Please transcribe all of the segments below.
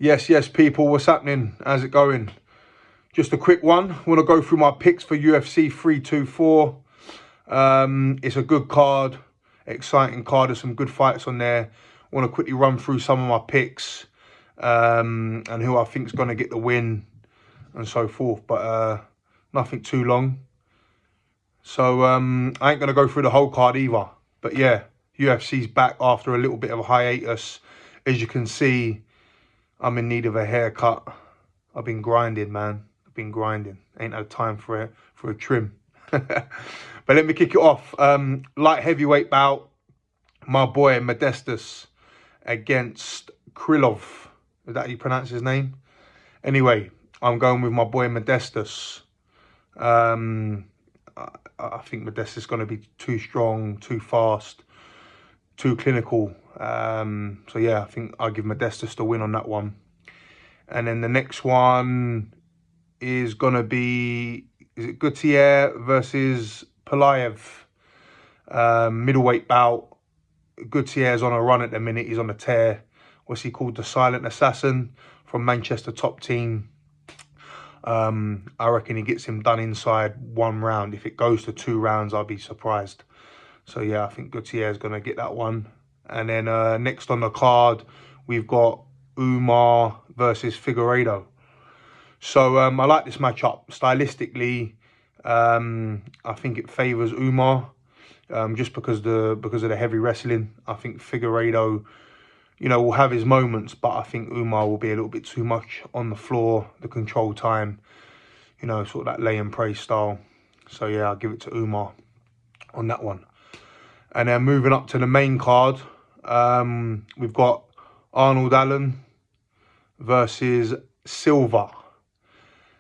Yes, people, what's happening? How's it going? Just a quick one. I want to go through my picks for UFC 324. It's a good card, exciting card. There's some good fights on there. I want to quickly run through some of my picks and who I think is going to get the win and so forth. But nothing too long. So I ain't going to go through the whole card either. But yeah, UFC's back after a little bit of a hiatus. As you can see, I'm in need of a haircut. I've been grinding, man. I've been grinding. Ain't had time for a trim. But let me kick it off. Light heavyweight bout. My boy Modestas against Krylov. Is that how you pronounce his name? Anyway, I'm going with my boy Modestas. I think Modestas is going to be too strong, too fast, too clinical. So yeah, I think I'll give Modestas the win on that one. And then the next one is going to be, is it Gutierrez versus Pelayev? Middleweight bout. Gutierrez on a run at the minute. He's on a tear. What's he called? The Silent Assassin from Manchester top team. I reckon he gets him done inside one round. If it goes to 2 rounds, I'll be surprised. So yeah, I think Gutierrez is going to get that one. And then next on the card, we've got Umar versus Figueiredo. So I like this matchup. Stylistically, I think it favours Umar, just because of the heavy wrestling. I think Figueiredo, will have his moments, but I think Umar will be a little bit too much on the floor, the control time, sort of that lay and pray style. So yeah, I'll give it to Umar on that one. And then moving up to the main card, we've got Arnold Allen versus Silva.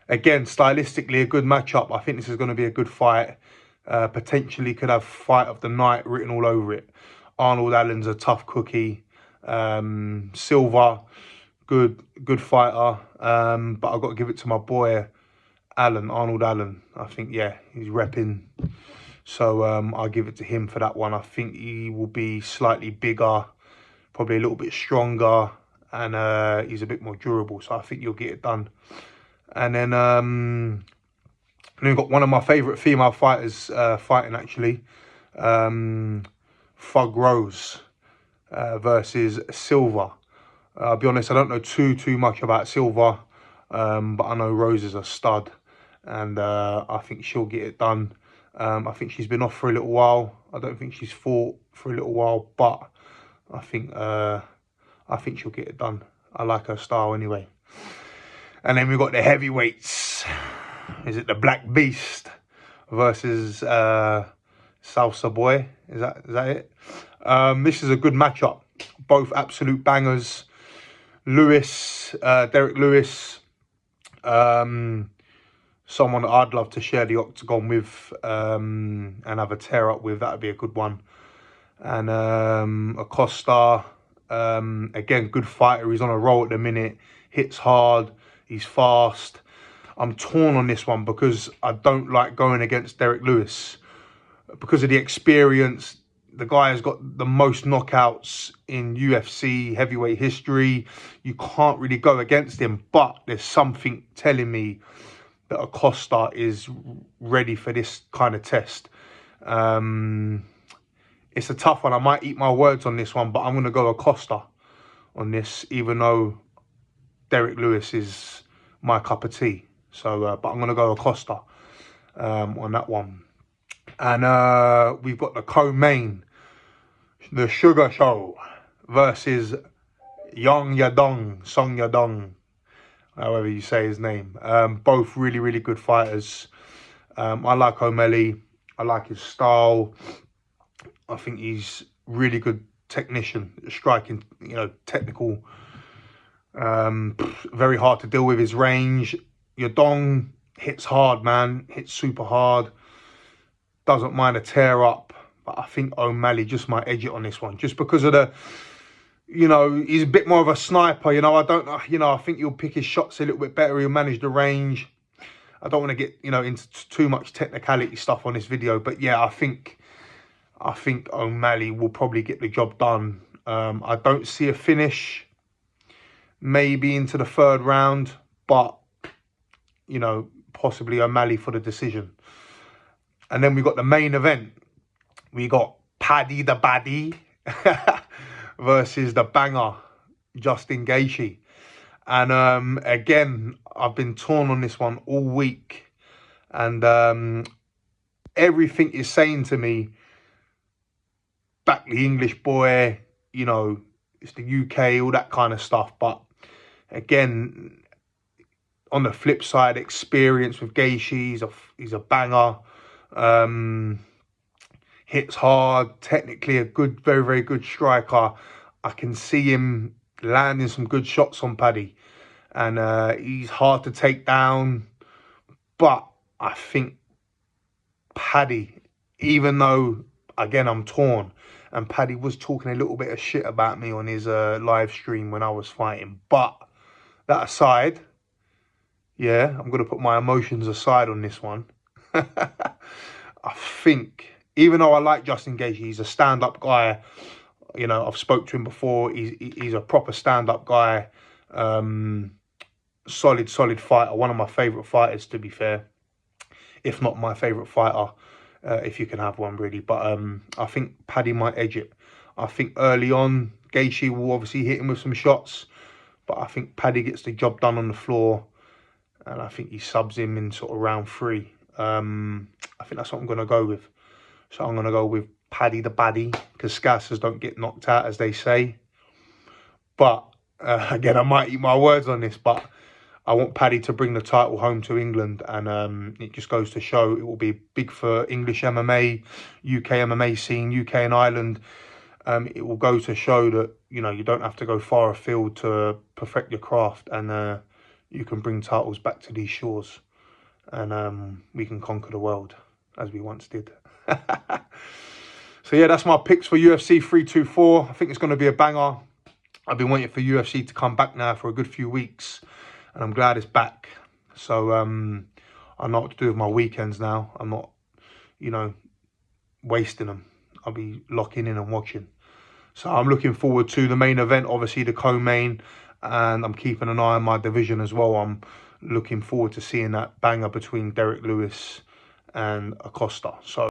Again, stylistically, a good matchup. I think this is going to be a good fight. Potentially could have fight of the night written all over it. Arnold Allen's a tough cookie. Silva, good fighter. But I've got to give it to my boy Arnold Allen. I think, yeah, he's repping. So I'll give it to him for that one. I think he will be slightly bigger, probably a little bit stronger, and he's a bit more durable. So I think you'll get it done. And then we've got one of my favourite female fighters fighting, actually. Thug Rose versus Silva. I'll be honest, I don't know too much about Silva, but I know Rose is a stud, and I think she'll get it done. I think she's been off for a little while. I don't think she's fought for a little while, but I think she'll get it done. I like her style anyway. And then we've got the heavyweights. Is it the Black Beast versus Salsa Boy? Is that it? This is a good matchup. Both absolute bangers. Derek Lewis, someone that I'd love to share the octagon with and have a tear up with. That would be a good one. And Acosta, again, good fighter. He's on a roll at the minute. Hits hard. He's fast. I'm torn on this one because I don't like going against Derek Lewis. Because of the experience, the guy has got the most knockouts in UFC heavyweight history. You can't really go against him, but there's something telling me that Acosta is ready for this kind of test. It's a tough one. I might eat my words on this one, but I'm going to go Acosta on this, even though Derek Lewis is my cup of tea. So, but I'm going to go Acosta on that one. And we've got the co-main, the Sugar Show versus Song Yadong, however you say his name. Both really good fighters. I like O'Malley. I like his style. I think he's really good technician, striking, technical. Very hard to deal with his range. Yadong hits hard, man. Hits super hard. Doesn't mind a tear up. But I think O'Malley just might edge it on this one. Just because of the, he's a bit more of a sniper. I think he'll pick his shots a little bit better. He'll manage the range. I don't want to get, into too much technicality stuff on this video. But yeah, I think O'Malley will probably get the job done. I don't see a finish. maybe into the 3rd round, but, you know, possibly O'Malley for the decision. And then we got the main event. We got Paddy the Baddy versus the banger, Justin Gaethje. And again, I've been torn on this one all week. And everything is saying to me, back the English boy, you know, it's the UK, all that kind of stuff. But again, on the flip side, experience with Gaethje, he's a banger. Hits hard, technically a good, very, very good striker. I can see him landing some good shots on Paddy. And he's hard to take down. But I think Paddy, even though, again, I'm torn, and Paddy was talking a little bit of shit about me on his live stream when I was fighting. But that aside, yeah, I'm going to put my emotions aside on this one. I think, even though I like Justin Gaethje, he's a stand-up guy. You know, I've spoke to him before. He's a proper stand-up guy. Solid fighter. One of my favourite fighters, to be fair. If not my favourite fighter, if you can have one, really. But I think Paddy might edge it. I think early on, Gaethje will obviously hit him with some shots. But I think Paddy gets the job done on the floor. And I think he subs him in sort of round 3. I think that's what I'm going to go with. So I'm going to go with Paddy the Baddy, because scousers don't get knocked out, as they say. But again, I might eat my words on this, but I want Paddy to bring the title home to England. And it just goes to show it will be big for English MMA, UK MMA scene, UK and Ireland. It will go to show that, you know, you don't have to go far afield to perfect your craft. And you can bring titles back to these shores. And we can conquer the world, as we once did. So yeah, that's my picks for UFC 324. I think it's going to be a banger. I've been waiting for UFC to come back now for a good few weeks, and I'm glad it's back. So I know what to do with my weekends now. I'm not, you know, wasting them. I'll be locking in and watching. So I'm looking forward to the main event, obviously the co-main, and I'm keeping an eye on my division as well. I'm looking forward to seeing that banger between Derek Lewis and Acosta. So